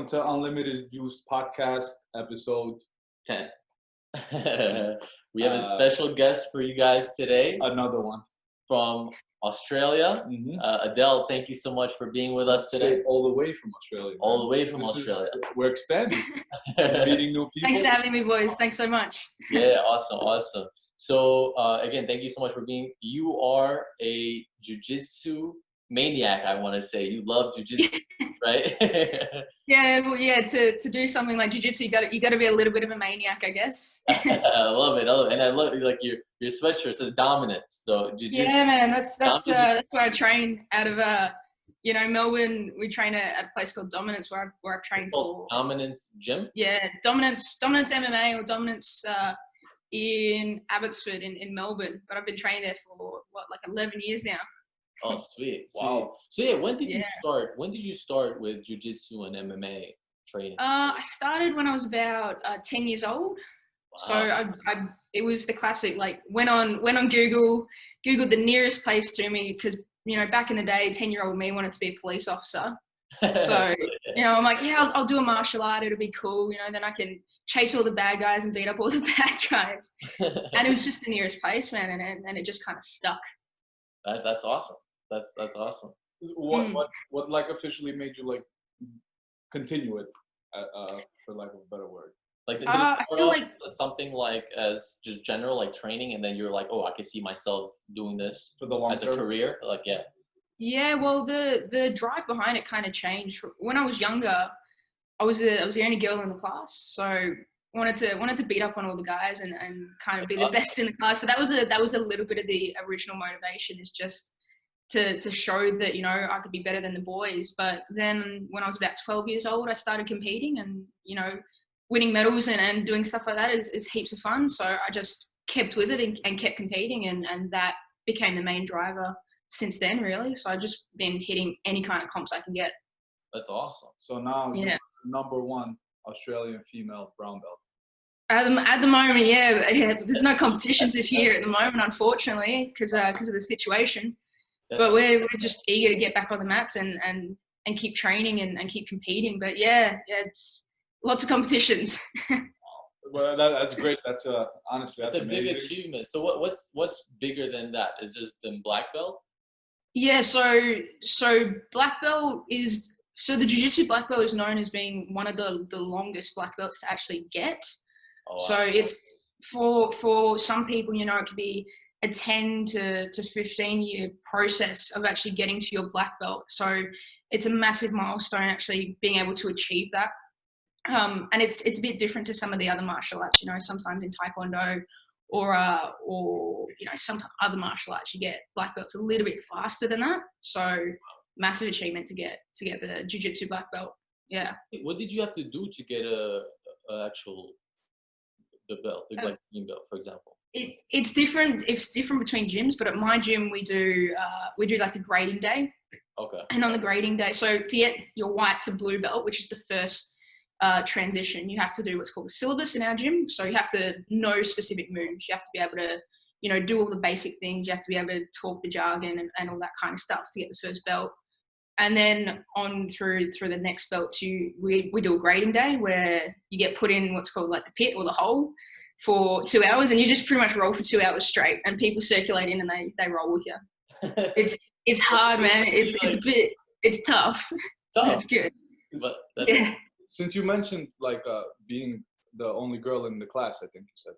Welcome to Unlimited Views Podcast, episode 10. We have a special guest for you guys today. Another one. From Australia. Adele, thank you so much for being with us today. All the way from Australia. All the way from Australia. We're expanding. Meeting new people. Thanks for having me, boys. Thanks so much. Yeah, awesome. So, again, thank you so much for being. You are a jiu-jitsu maniac, I want to say. You love jiu-jitsu, right? To do something like jiu-jitsu, you got to be a little bit of a maniac, I guess. I love it, and I love like your sweatshirt says dominance. So jiu-jitsu. Yeah, man, that's where I train out of Melbourne. We train at a place called Dominance where I've trained for Dominance Gym. Yeah, Dominance MMA or Dominance in Abbotsford in Melbourne. But I've been training there for 11 years now. Oh, sweet. Wow. So yeah, when did you start? When did you start with jiu-jitsu and MMA training? I started when I was about 10 years old. Wow. So it was the classic, like went on Googled the nearest place to me because, back in the day, 10-year-old me wanted to be a police officer. So, I'm like, I'll do a martial art. It'll be cool. Then I can chase all the bad guys and beat up all the bad guys. And it was just the nearest place, man. And it just kind of stuck. That's awesome. That's awesome. What like officially made you like continue it, for lack of a better word? Like I feel like something like as just general like training, and then you're like, oh, I can see myself doing this for the long as a career. Like Yeah, well, the drive behind it kind of changed. When I was younger, I was the only girl in the class, so wanted to beat up on all the guys and kind of be the best in the class. So that was a little bit of the original motivation, is just to show that, I could be better than the boys. But then when I was about 12 years old, I started competing and, winning medals and doing stuff like that is heaps of fun. So I just kept with it and kept competing, and that became the main driver since then, really. So I've just been hitting any kind of comps I can get. That's awesome. So now you're number one Australian female brown belt. At the moment, yeah. There's no competitions this year at the moment, unfortunately, because of the situation. But we're just eager to get back on the mats and keep training and keep competing. But it's lots of competitions. Well, that's great. That's honestly, that's a amazing. Big achievement. So what's bigger than that? Is this than black belt? Yeah. So black belt is, so the jiu-jitsu black belt is known as being one of the longest black belts to actually get. Oh, wow. So it's for some people, it could be a 10 to 15 year process of actually getting to your black belt. So it's a massive milestone actually being able to achieve that. And it's a bit different to some of the other martial arts, sometimes in Taekwondo or some other martial arts, you get black belts a little bit faster than that. So massive achievement to get the jiu-jitsu black belt. Yeah. What did you have to do to get the belt, like green belt, for example? It's different. It's different between gyms, but at my gym we do like a grading day. Okay. And on the grading day, so to get your white to blue belt, which is the first transition, you have to do what's called a syllabus in our gym. So you have to know specific moves. You have to be able to, do all the basic things. You have to be able to talk the jargon and all that kind of stuff to get the first belt. And then on through the next belt, we do a grading day where you get put in what's called like the pit or the hole for 2 hours, and you just pretty much roll for 2 hours straight, and people circulate in and they roll with you. It's hard, man. It's tough. It's good. But since you mentioned like being the only girl in the class, I think you said.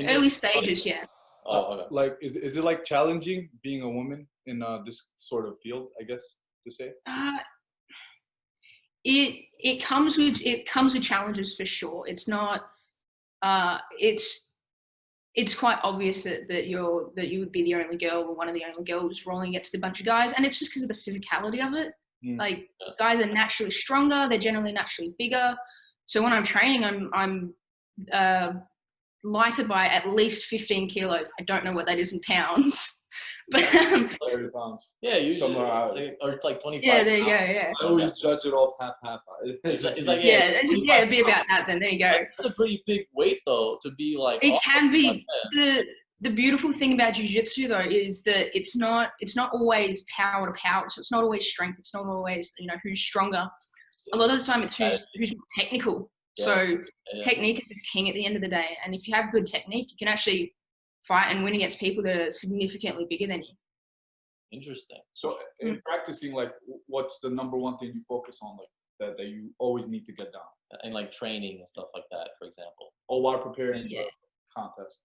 Early stages, yeah. Like, is it like challenging being a woman in this sort of field, I guess to say? It comes with challenges for sure. It's not. It's quite obvious that you would be the only girl or one of the only girls rolling against a bunch of guys, and it's just because of the physicality of it. Like, guys are naturally stronger, they're generally naturally bigger. So when I'm training, I'm lighter by at least 15 kilos. I don't know what that is in pounds. But 30 pounds. Yeah, usually somewhere out. Or it's like 25. Yeah, there you go. Yeah. I always judge it off half. It's like it'd be about that. Then there you go. That's a pretty big weight though to be like. It can be. The beautiful thing about jiu-jitsu though is that it's not always power to power. So it's not always strength. It's not always who's stronger. a lot of the time it's who's technical. Yeah. So technique is just king at the end of the day. And if you have good technique, you can actually fight and win against people that are significantly bigger than you. Interesting. So in practicing, like, what's the number one thing you focus on, like that you always need to get down? And like training and stuff like that, for example. Or while preparing for the contest?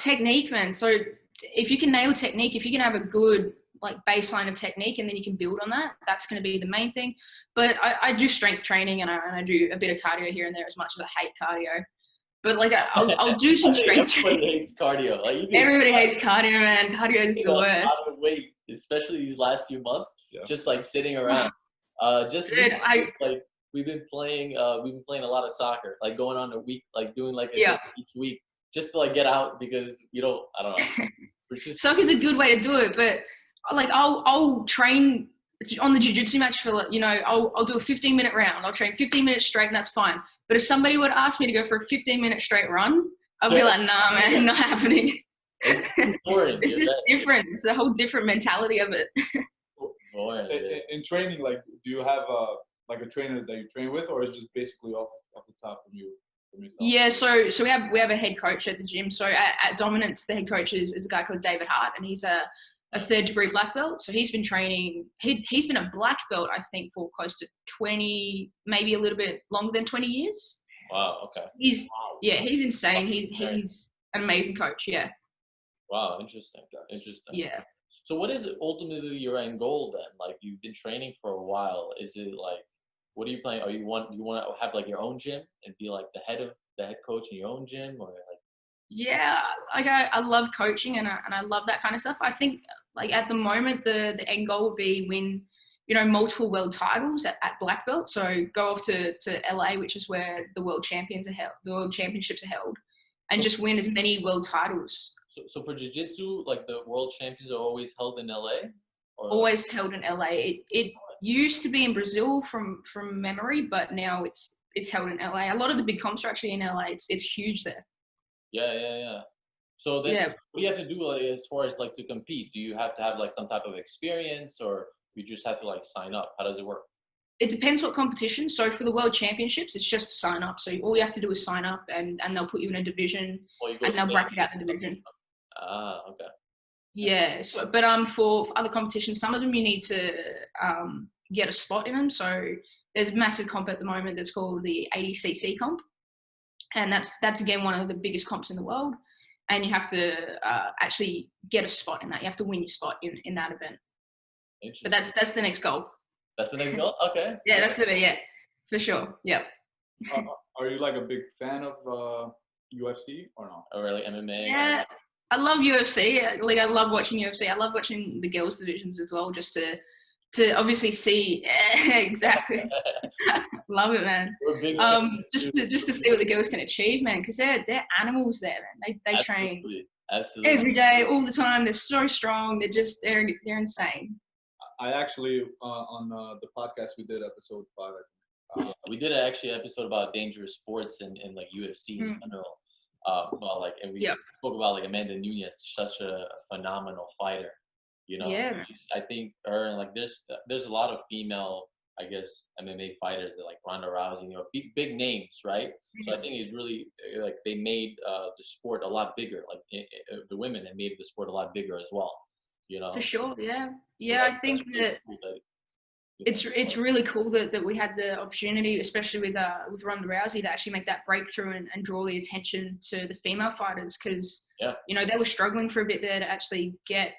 Technique, man. So if you can nail technique, if you can have a good like baseline of technique and then you can build on that, that's going to be the main thing. But I do strength training and I do a bit of cardio here and there, as much as I hate cardio. But like I'll do some strength training. Everybody hates cardio. Like, everybody hates cardio, man. Cardio is the worst. Out of weight, especially these last few months, just like sitting around. Dude, like we've been playing a lot of soccer, like going on a week, like doing like each week, just to like get out because I don't know. Soccer's a good way to do it, but like I'll train on the jiu-jitsu match for I'll do a 15-minute round. I'll train 15 minutes straight and that's fine. But if somebody would ask me to go for a 15-minute straight run, I'll be like, nah, man, not happening. It's boring. It's just different. It's a whole different mentality of it. Boring, in training, like, do you have a trainer that you train with, or is it just basically off the top from yourself? Yeah, so we have a head coach at the gym. So at Dominance, the head coach is a guy called David Hart, and he's a 3rd degree black belt. So he's been training. He's been a black belt, I think, for close to 20, maybe a little bit longer than 20 years. Wow. Okay. He's insane. He's an amazing coach. Yeah. Wow. Interesting. Yeah. So what is ultimately your end goal then? Like, you've been training for a while. Is it like, what are you planning? You want to have like your own gym and be like the head coach in your own gym, or like? Yeah, like I love coaching and I love that kind of stuff. I think like at the moment the end goal would be win, multiple world titles at black belt. So go off to LA, which is where the world championships are held, and just win as many world titles. So for jiu-jitsu, like the world champions are always held in LA? Always held in LA. It used to be in Brazil from memory, but now it's held in LA. A lot of the big comps are actually in LA. It's huge there. Yeah. So then what do you have to do as far as like to compete? Do you have to have like some type of experience, or you just have to like sign up? How does it work? It depends what competition. So for the world championships, it's just to sign up. So all you have to do is sign up and they'll put you in a division and they'll bracket out the division. Okay. Yeah. So, but for other competitions, some of them you need to get a spot in them. So there's a massive comp at the moment that's called the 80cc comp. And that's again one of the biggest comps in the world, and you have to actually get a spot in that. You have to win your spot in that event. But that's the next goal. That's the next goal. Okay. Yeah, that's it. Yeah, for sure. Yeah. Are you like a big fan of UFC or not? Or like MMA? Yeah, I love UFC. Like I love watching UFC. I love watching the girls divisions as well, just to obviously see exactly. Love it, man. Just to see what the girls can achieve, man, because they're animals there, man. They train every day, all the time. They're so strong. They're insane. I actually on the podcast we did episode 5. We did actually an episode about dangerous sports and like UFC in general. And we spoke about like Amanda Nunes, such a phenomenal fighter. I think her and like there's a lot of female, I guess, MMA fighters that like Ronda Rousey, big names, right? So I think it's really like they made the sport a lot bigger, like the women, and made the sport a lot bigger as well. For sure, yeah. So I think that it's really cool that we had the opportunity, especially with Ronda Rousey, to actually make that breakthrough and draw the attention to the female fighters, because they were struggling for a bit there to actually get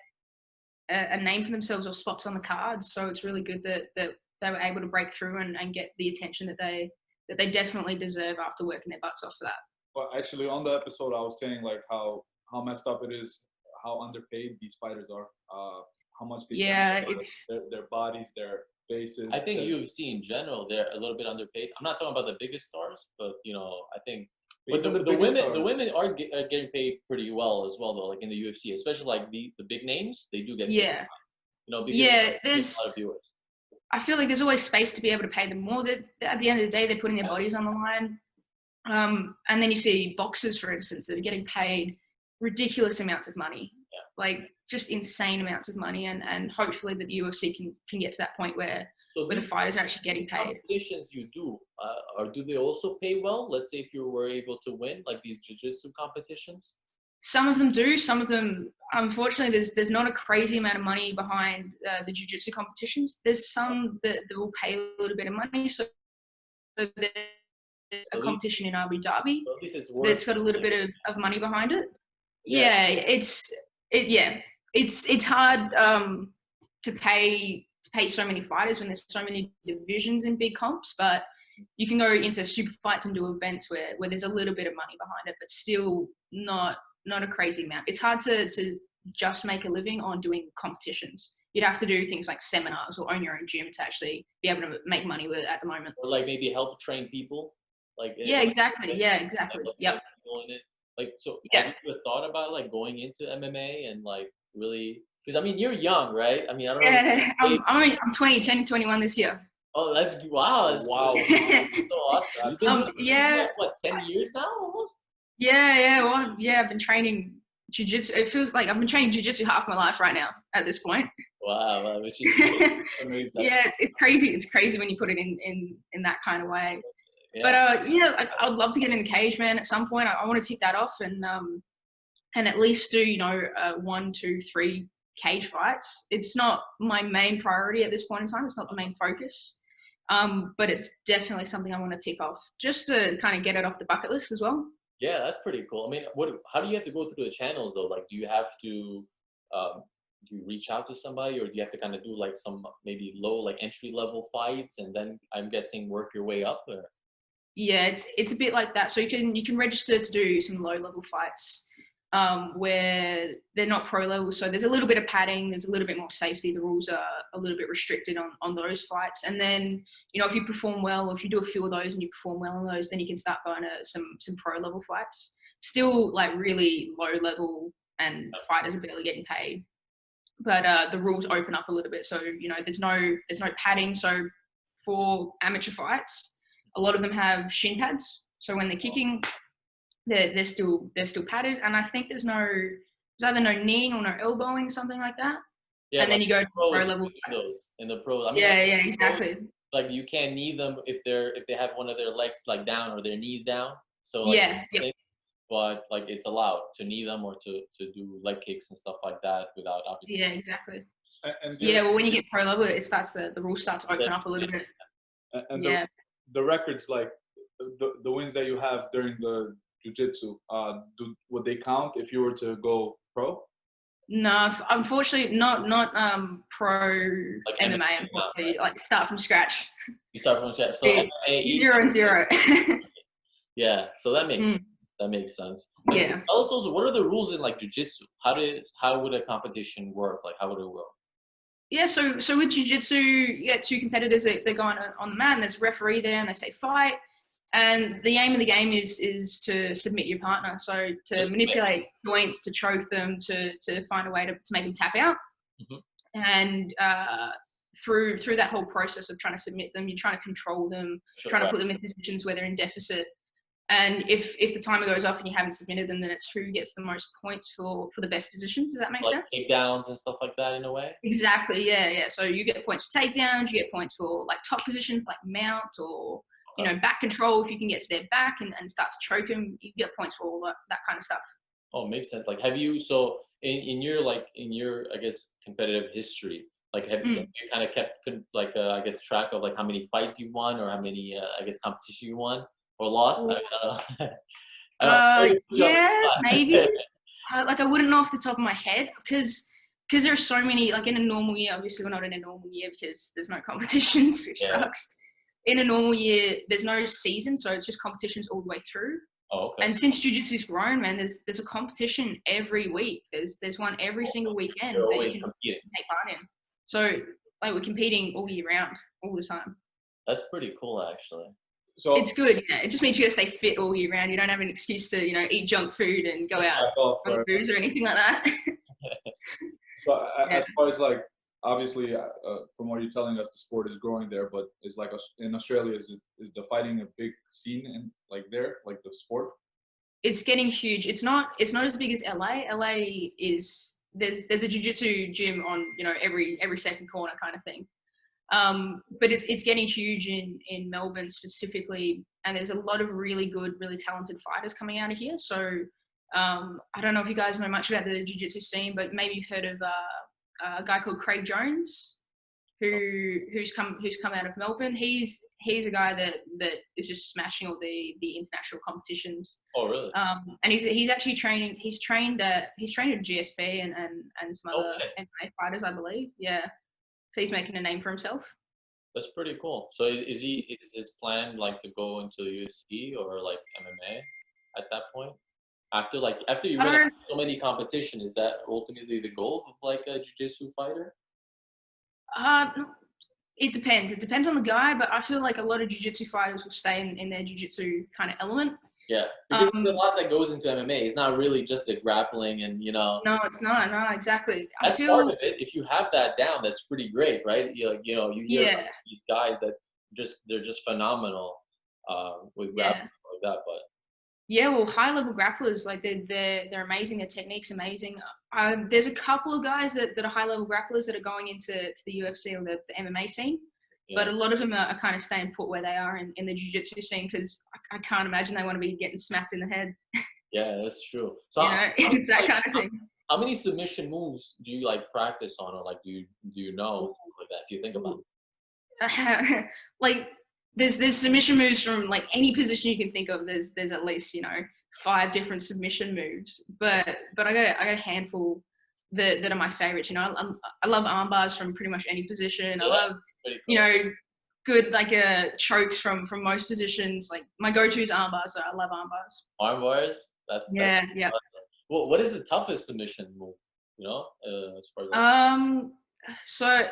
a name for themselves or spots on the cards. So it's really good that they were able to break through and get the attention that they definitely deserve after working their butts off for that. Well, actually, on the episode, I was saying like how messed up it is, how underpaid these fighters are, how much they it's their bodies, their faces. I think UFC in general, they're a little bit underpaid. I'm not talking about the biggest stars, but I think. But the women are getting paid pretty well as well, though. Like in the UFC, especially like the big names, they do get paid. Because there's a lot of viewers. I feel like there's always space to be able to pay them more. At the end of the day, they're putting their bodies on the line. And then you see boxers, for instance, that are getting paid ridiculous amounts of money, like just insane amounts of money. And hopefully the UFC can get to that point where where the fighters are actually getting paid. Competitions you do, or do they also pay well? Let's say if you were able to win, like these jiu-jitsu competitions. Some of them do. Some of them, unfortunately, there's not a crazy amount of money behind the jiu-jitsu competitions. There's some that will pay a little bit of money. So there's a competition in Abu Dhabi that's got a little bit of money behind it. Yeah, it's hard to pay so many fighters when there's so many divisions in big comps, but you can go into super fights and do events where there's a little bit of money behind it, but still not a crazy amount. It's hard to just make a living on doing competitions. You'd have to do things like seminars or own your own gym to actually be able to make money with it at the moment. Or like maybe help train people. Exactly. Yep. Like, so have you ever thought about like going into MMA and like really, because I mean, you're young, right? I mean, I don't know. I'm 20, 10, 21 this year. Oh, that's wow. That's so awesome. Like, what, 10 years now almost? Well, I've been training jiu-jitsu. It feels like I've been training jiu-jitsu half my life right now at this point. Wow, which is amazing. Yeah, it's crazy. It's crazy when you put it in that kind of way. Yeah. But I would love to get in the cage, man. At some point, I want to tick that off and at least do 1, 2, 3 cage fights. It's not my main priority at this point in time. It's not the main focus. But it's definitely something I want to tick off just to kind of get it off the bucket list as well. Yeah, that's pretty cool. I mean, how do you have to go through the channels though? Like, do you have to do you reach out to somebody, or do you have to kind of do like some maybe low, like entry level fights, and then I'm guessing work your way up? Or? Yeah, it's a bit like that. So you can register to do some low level fights where they're not pro level. So there's a little bit of padding, there's a little bit more safety. The rules are a little bit restricted on those fights. And then, if you perform well, or if you do a few of those and you perform well in those, then you can start going to some pro level fights. Still like really low level, and fighters are barely getting paid. But the rules open up a little bit. So, there's no padding. So for amateur fights, a lot of them have shin pads. So when they're kicking, they're still padded. And I think there's either no kneeing or no elbowing, something like that. Yeah, and then you go to pro level fights. In the pros, I mean, exactly. Like you can't knee them if they have one of their legs like down or their knees down. So but like it's allowed to knee them or to do leg kicks and stuff like that without obviously. Yeah, exactly. Well, when you get pro level, it starts the rules start to open up a little bit. And the records, like the wins that you have during the jiu-jitsu, would they count if you were to go pro? No, unfortunately, not pro like MMA. Unfortunately, like start from scratch. You start from scratch. So MMA, 0 and 0. Yeah, so that makes sense. Yeah. Also, what are the rules in like jiu-jitsu? How would a competition work? Like, how would it work? Yeah, so with jiu-jitsu, you get 2 competitors that go on the mat, and there's a referee there, and they say fight. And the aim of the game is to submit your partner. So to manipulate joints, to choke them, to find a way to make them tap out. Mm-hmm. And through that whole process of trying to submit them, you're trying to control them, trying to put them in positions where they're in deficit. And if the timer goes off and you haven't submitted them, then it's who gets the most points for the best positions. Does that make sense? Takedowns and stuff like that in a way? Exactly, yeah. So you get points for takedowns, you get points for like top positions like mount or back control. If you can get to their back and start to choke them, you get points for all that kind of stuff. Oh, makes sense. Like, have you, so in your I guess competitive history, like have you kind of kept like I guess track of like how many fights you won or how many I guess competition you won or lost? Maybe. Like I wouldn't know off the top of my head because there are so many. Like in a normal year, obviously we're not in a normal year because there's no competitions, which sucks. In a normal year, there's no season, so it's just competitions all the way through. Oh, okay. And since jiu-jitsu's grown, man, there's a competition every week. There's one every single weekend that you can take part in. So like we're competing all year round, all the time. That's pretty cool, actually. So it's good. Yeah, it just means you gotta stay fit all year round. You don't have an excuse to eat junk food and go out on booze or anything like that. So as far as like. Obviously, from what you're telling us, the sport is growing there, but is like in Australia, is the fighting a big scene in like there, like the sport? It's getting huge. It's not as big as LA. LA is there's a jiu-jitsu gym on every second corner kind of thing. But it's getting huge in Melbourne specifically, and there's a lot of really good, really talented fighters coming out of here. So I don't know if you guys know much about the jiu-jitsu scene, but maybe you've heard of a guy called Craig Jones, who's come out of Melbourne. He's a guy that is just smashing all the international competitions. Oh, really? And he's actually training. He's trained at GSP and some other MMA fighters, I believe. Yeah. So he's making a name for himself. That's pretty cool. So is his plan like to go into UFC or like MMA at that point? After you win so many competitions, is that ultimately the goal of like a jiu-jitsu fighter? It depends. It depends on the guy, but I feel like a lot of jiu-jitsu fighters will stay in their jiu-jitsu kind of element. Yeah, because there's a lot that goes into MMA. It's not really just the grappling and, No, it's not. No, exactly. That's part of it. If you have that down, that's pretty great, right? You hear about these guys that they're just phenomenal with grappling like that. But yeah, well, high-level grapplers, like they're amazing. Their technique's amazing. There's a couple of guys that are high-level grapplers that are going into the UFC or the MMA scene. But a lot of them are kind of staying put where they are in the jiu-jitsu scene, because I can't imagine they want to be getting smacked in the head. Yeah, that's true. So it's that kind of thing. How many submission moves do you like practice on, or like do you know like that? If you think about it, like there's submission moves from like any position you can think of. There's at least 5 different submission moves. But I got a handful that are my favorites. I love arm bars from pretty much any position. I love good chokes from most positions. Like my go-to is arm bars. So I love arm bars. Arm bars? That's Well, what is the toughest submission move? As far as so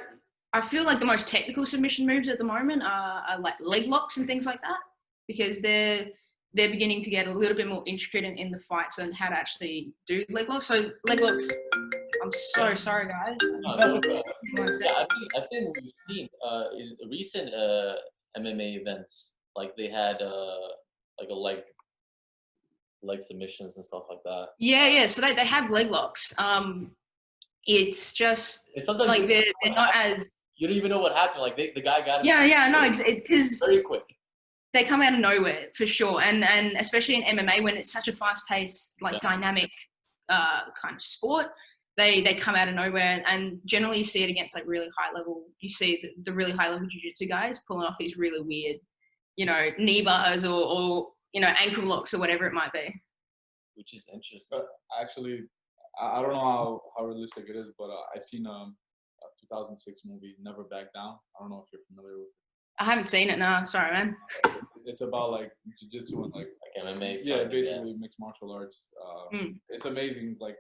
I feel like the most technical submission moves at the moment are like leg locks and things like that, because they're beginning to get a little bit more intricate in the fights and how to actually do leg locks. So leg locks. I'm so sorry, guys. I think we've seen in recent MMA events, like they had like a leg submissions and stuff like that. Yeah. So they have leg locks. It's sometimes like they're not as. You don't even know what happened. Like the guy got. Yeah. No, it's because very quick. They come out of nowhere for sure, and especially in MMA when it's such a fast-paced, dynamic kind of sport. They come out of nowhere, and generally you see it against like really high level. You see the really high level jiu-jitsu guys pulling off these really weird, knee bars or ankle locks or whatever it might be. Which is interesting. Actually, I don't know how realistic it is, but I've seen a 2006 movie, Never Back Down. I don't know if you're familiar with it. I haven't seen it. No, sorry, man. It's about like jiu-jitsu and like MMA. Yeah, basically mixed martial arts. It's amazing. Like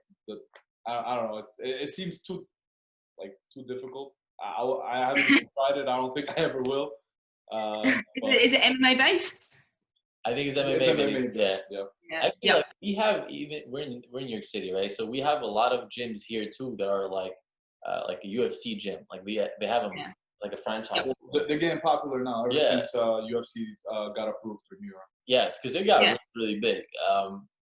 I don't know. It seems too difficult. I haven't tried it. I don't think I ever will. Is it MMA based? I think it's MMA based. Yeah. Actually, like we have we're in New York City, right? So we have a lot of gyms here too that are like a UFC gym. Like they have them like a franchise. Well, they're getting popular now ever since UFC got approved for New York. Yeah, because they got really big.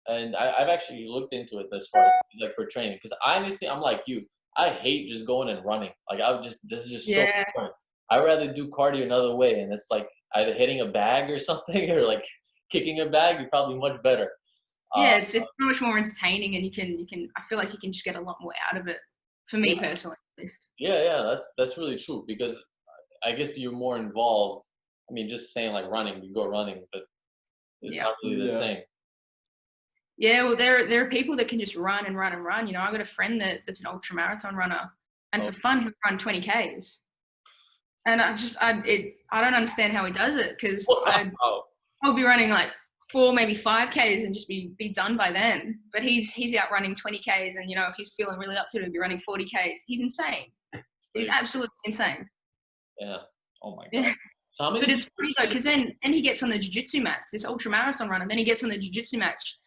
And I've actually looked into it as far as like for training, because honestly, I'm like you. I hate just going and running. Like this is just so boring. I'd rather do cardio another way, and it's like either hitting a bag or something, or like kicking a bag. You're probably much better. Yeah, it's so much more entertaining, and you can. I feel like you can just get a lot more out of it. For me personally, at least. Yeah, that's really true, because I guess you're more involved. I mean, just saying like running, you go running, but it's not really the same. Yeah, well, there are people that can just run and run and run. I got a friend that's an ultra marathon runner, and for fun he'll run 20 Ks. And I don't understand how he does it, because I'll be running like 4, maybe 5 Ks and just be done by then. But he's out running 20 Ks, and if he's feeling really up to it, he'll be running 40 Ks. He's insane. He's absolutely insane. Yeah. Oh my god. So but it's funny though, because then he gets on the jiu-jitsu mats, this ultra marathon runner, then he gets on the jiu-jitsu mats,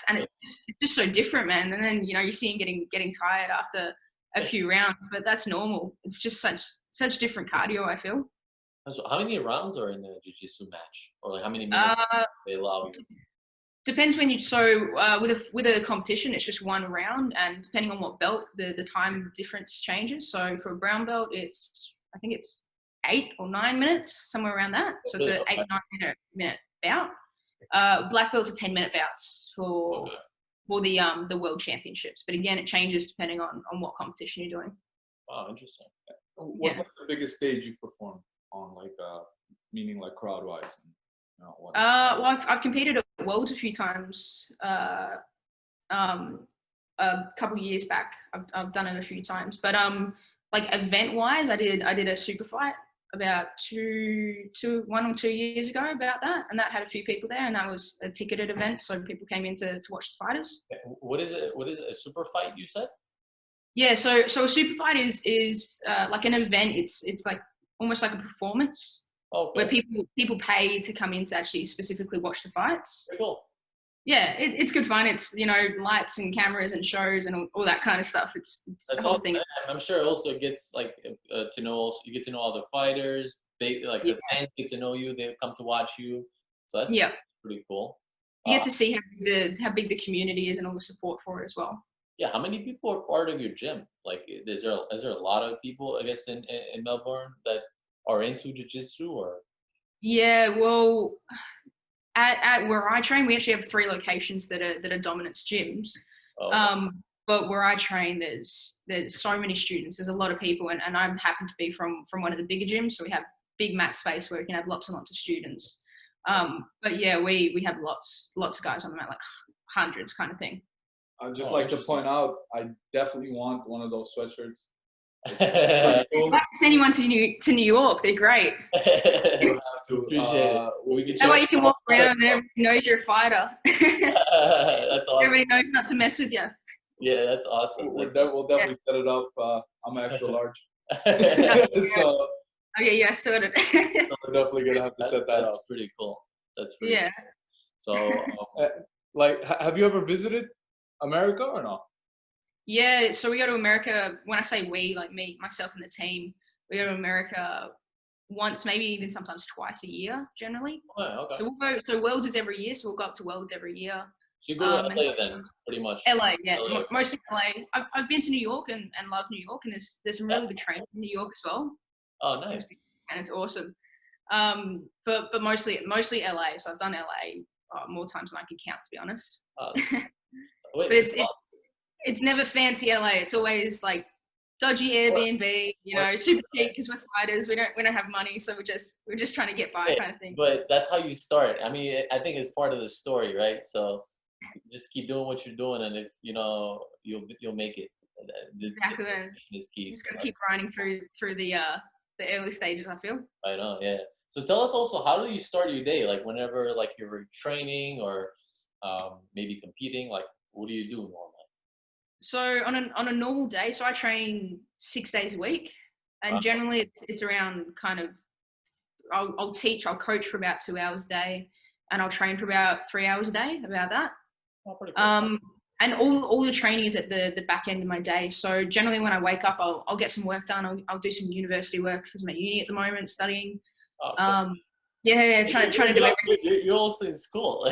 and it's just so different, man. And then you see him getting tired after a few rounds, but that's normal. It's just such different cardio, I feel. So how many rounds are in the jiu-jitsu match, or like how many minutes they allow you? Depends when with a competition, it's just 1 round, and depending on what belt, the time difference changes. So for a brown belt, I think it's 8 or 9 minutes, somewhere around that. So it's an 8 or 9 minute bout. Black belts are 10-minute bouts for the world championships. But again, it changes depending on what competition you're doing. Wow, interesting. What's like the biggest stage you've performed on, like meaning like crowd wise? Well, I've competed at Worlds a few times. A couple of years back, I've done it a few times. But like event wise, I did a super fight about 1 or 2 years ago about that, and that had a few people there, and that was a ticketed event, so people came in to watch the fighters. What is it? What is it? A super fight, you said? Yeah, so a super fight is like an event. It's like almost like a performance where people pay to come in to actually specifically watch the fights. Very cool. Yeah, it's good fun. It's, you know, lights and cameras and shows and all that kind of stuff. It's the whole thing. I'm sure also it gets like to know, you get to know all the fighters. They like the fans get to know you. They come to watch you. So that's pretty cool. You get to see how big the community is and all the support for it as well. Yeah, how many people are part of your gym? Like, is there a lot of people, I guess, in Melbourne that are into jiu-jitsu or? Yeah, well, at where I train, we actually have 3 locations that are dominance gyms. But where I train, there's so many students. There's a lot of people, and I happen to be from one of the bigger gyms, so we have big mat space where we can have lots and lots of students. But yeah, we have lots of guys on the mat, like hundreds kind of thing. I'd just like to point out, I definitely want one of those sweatshirts. Cool. I'd like to send you one to New York. They're great. We'll have to. That way you can walk around and everybody knows you're a fighter. That's awesome. Everybody knows not to mess with you. Yeah, that's awesome. We'll definitely set it up. I'm extra large. So. Okay, yeah, sorted. So we're definitely gonna have to set that up. That's pretty cool. That's pretty cool. So, like, have you ever visited America or not? Yeah, so we go to America. When I say we, like me, myself, and the team, we go to America once, maybe even sometimes twice a year, generally. Oh, okay. So we'll go. So Worlds is every year, so we'll go up to Worlds every year. So you go to LA then, pretty much. LA, yeah, mostly LA. I've been to New York and love New York, and there's some really good training in New York as well. Oh, nice. And it's awesome. But mostly LA. So I've done LA more times than I can count, to be honest. But it's never fancy LA. It's always like dodgy Airbnb, you know, super cheap because we're fighters. We don't have money, so we're just trying to get by, kind of thing. But that's how you start. I mean, I think it's part of the story, right? So just keep doing what you're doing, and if you know, you'll make it. Exactly. Is key. You just gotta keep grinding through the early stages, I feel. I know, yeah. So tell us also, how do you start your day? Like whenever like you're training or maybe competing, like what do you do normally? So on a normal day, so I train 6 days a week, and generally it's around kind of I'll coach for about 2 hours a day, and I'll train for about 3 hours a day, about that. Oh, pretty cool. And all the training is at the back end of my day. So generally when I wake up, I'll get some work done. I'll do some university work because I'm at uni at the moment studying. Oh, trying to do everything. You're also in school.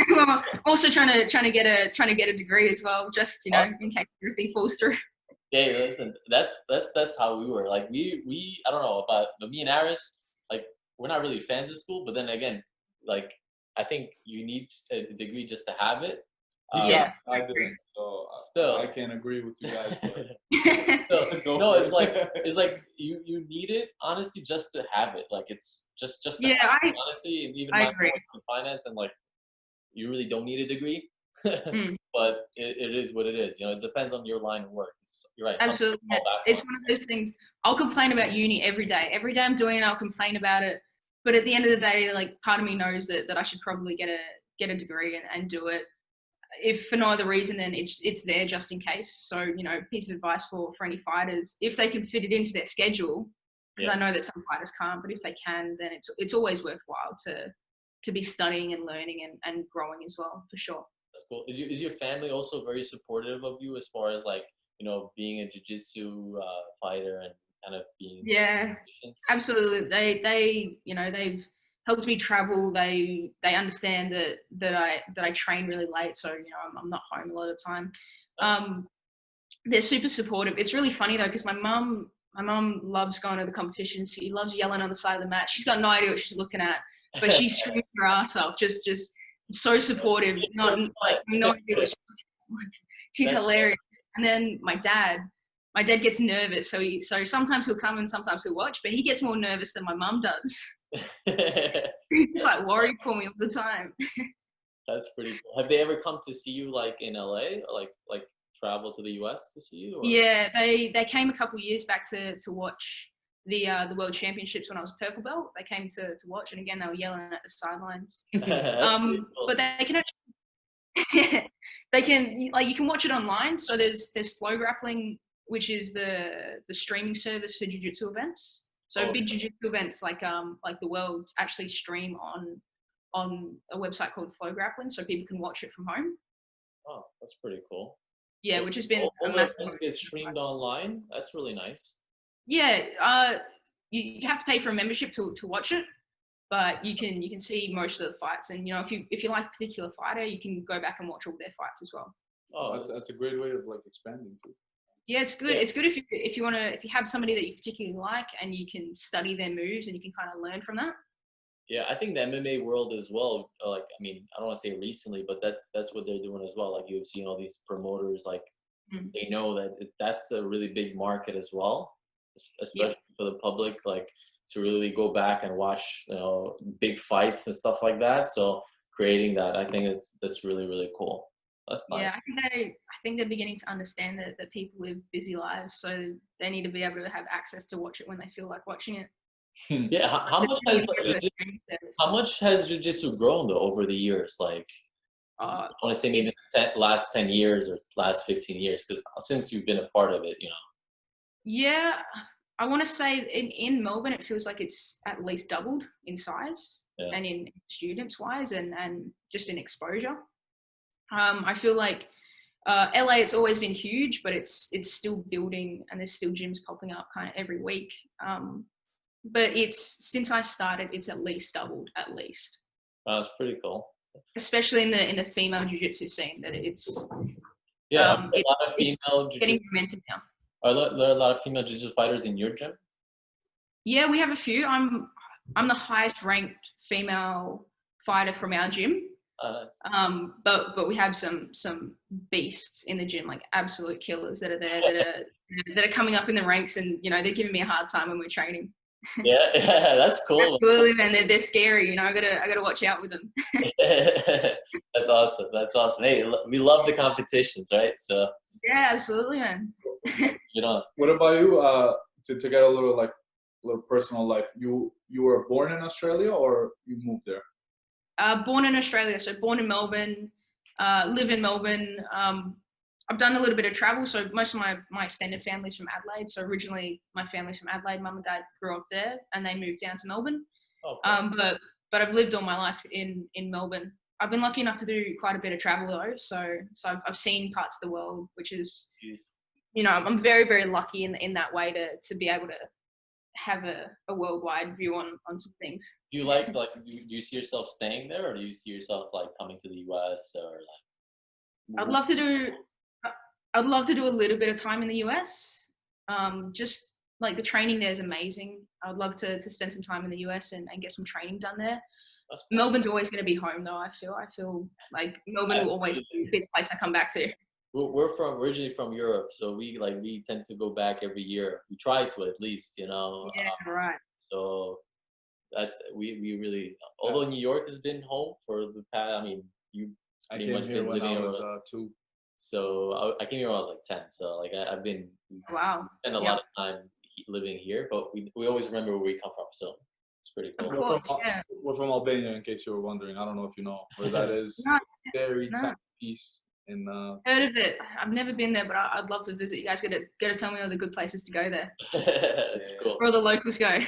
Well, also trying to get a degree as well, just in case everything falls through. Yeah, listen, that's how we were. Like we I don't know about, but me and Aris, like we're not really fans of school. But then again, like I think you need a degree just to have it. Yeah, I didn't, so still I can't agree with you guys. But no, it's like you need it honestly just to have it. Like it's just to have it, honestly, and even my point in finance, and like you really don't need a degree, but it is what it is. You know, it depends on your line of work. You're right. Absolutely, it's one of those things. I'll complain about uni every day. Every day I'm doing it, I'll complain about it. But at the end of the day, like part of me knows that I should probably get a degree and do it. If for no other reason, then it's there just in case. So, you know, piece of advice for any fighters, if they can fit it into their schedule, because I know that some fighters can't, but if they can, then it's always worthwhile to be studying and learning and growing as well, for sure. That's cool. Is your family also very supportive of you as far as like, you know, being a jiu-jitsu fighter and kind of being absolutely. They you know, they've helped me travel. They understand that I train really late, so you know I'm not home a lot of the time. They're super supportive. It's really funny though, because my mum My mom loves going to the competitions. She loves yelling on the side of the mat. She's got no idea what she's looking at, but she's screaming her ass off. Just so supportive. Not like no idea what she's hilarious. And then my dad gets nervous. So sometimes he'll come and sometimes he'll watch, but he gets more nervous than my mum does. He's just like worried for me all the time. That's pretty cool. Have they ever come to see you like in LA, or like travel to the US to see you? Or? Yeah, they came a couple of years back to watch the World Championships when I was purple belt. They came to watch, and again they were yelling at the sidelines. Cool. But they can actually, they can, like, you can watch it online. So there's Flow Grappling, which is the streaming service for jiu-jitsu events. So big jiu-jitsu events like the Worlds actually stream on a website called Flow Grappling, so people can watch it from home. Oh, that's pretty cool. Yeah, which has been all the events get streamed online. That's really nice. Yeah, you have to pay for a membership to watch it, but you can see most of the fights. And you know, if you like a particular fighter, you can go back and watch all their fights as well. Oh, that's a great way of like expanding too. Yeah, it's good. Yeah. It's good if you have somebody that you particularly like and you can study their moves and you can kind of learn from that. Yeah, I think the MMA world as well. Like, I mean, I don't want to say recently, but that's what they're doing as well. Like UFC and all these promoters, like they know that that's a really big market as well, especially for the public. Like to really go back and watch, you know, big fights and stuff like that. So creating that, I think that's really, really cool. That's nice. Yeah, I think they're beginning to understand that people live busy lives, so they need to be able to have access to watch it when they feel like watching it. Yeah, how much has jiu-jitsu grown though over the years? Like, I want to say maybe last 10 years or last 15 years, because since you've been a part of it, you know. Yeah, I want to say in Melbourne, it feels like it's at least doubled in size and in students wise and just in exposure. I feel like LA, it's always been huge, but it's still building and there's still gyms popping up kind of every week. But since I started, it's at least doubled, at least. Oh, that's pretty cool. Especially in the female jiu-jitsu scene, that it's a lot of female jiu-jitsu. Getting momentum now. Are there a lot of female jiu-jitsu fighters in your gym? Yeah, we have a few. I'm the highest ranked female fighter from our gym. Oh, nice. But we have some beasts in the gym, like absolute killers that are there that are coming up in the ranks, and you know they're giving me a hard time when we're training. Yeah, that's cool. Absolutely, man. They're scary. You know, I gotta watch out with them. That's awesome. That's awesome. Hey, we love the competitions, right? So. Yeah, absolutely, man. You know. What about you? To get a little personal life. You were born in Australia or you moved there? Born in Australia, so born in Melbourne. Live in Melbourne. I've done a little bit of travel, so most of my extended family's from Adelaide. So originally my family's from Adelaide. Mum and dad grew up there, and they moved down to Melbourne. Okay. But I've lived all my life in Melbourne. I've been lucky enough to do quite a bit of travel though. So I've seen parts of the world, which is, you know, I'm very, very lucky in that way to be able to have a worldwide view on some things. Do you see yourself staying there, or do you see yourself like coming to the US or like? I'd love to do a little bit of time in the US. Just like the training there is amazing. I'd love to spend some time in the US and get some training done there. Cool. Melbourne's always going to be home though. I feel like Melbourne will always be a big place I come back to. We're originally from Europe, so we tend to go back every year. We try to at least, you know. Yeah, right. So that's we really. Although New York has been home for the past. I mean, I came here when I was 2. So I came here when I was like 10. So like I've been. Wow. Spent a lot of time living here, but we always remember where we come from. So it's pretty cool. Of course, we're from Albania, in case you were wondering. I don't know if you know where that is. Very tiny piece. Heard of it. I've never been there, but I'd love to visit. You guys gotta tell me all the good places to go there. That's cool. Where the locals go.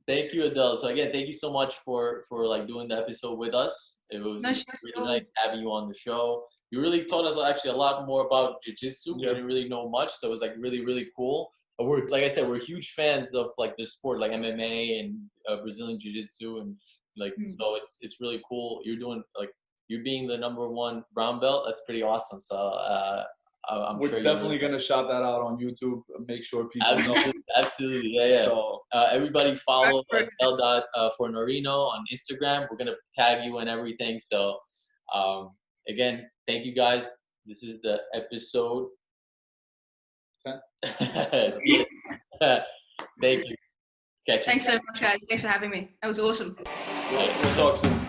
Thank you, Adele. So again, thank you so much for like doing the episode with us. It was really nice having you on the show. You really taught us actually a lot more about jiu-jitsu. We didn't really know much, so it was like really, really cool. We're, like I said, we're huge fans of like this sport, like MMA and Brazilian jiu-jitsu, and like so it's really cool. You're doing like. You being the #1 brown belt, that's pretty awesome. So I'm We're sure definitely gonna shout that out on YouTube. Make sure people know. Absolutely, yeah. So everybody follow Adele Fornarino on Instagram. We're gonna tag you and everything. So again, thank you guys. This is the episode 10. Thank you. Thanks so much, guys. Thanks for having me. That was awesome. We'll talk soon.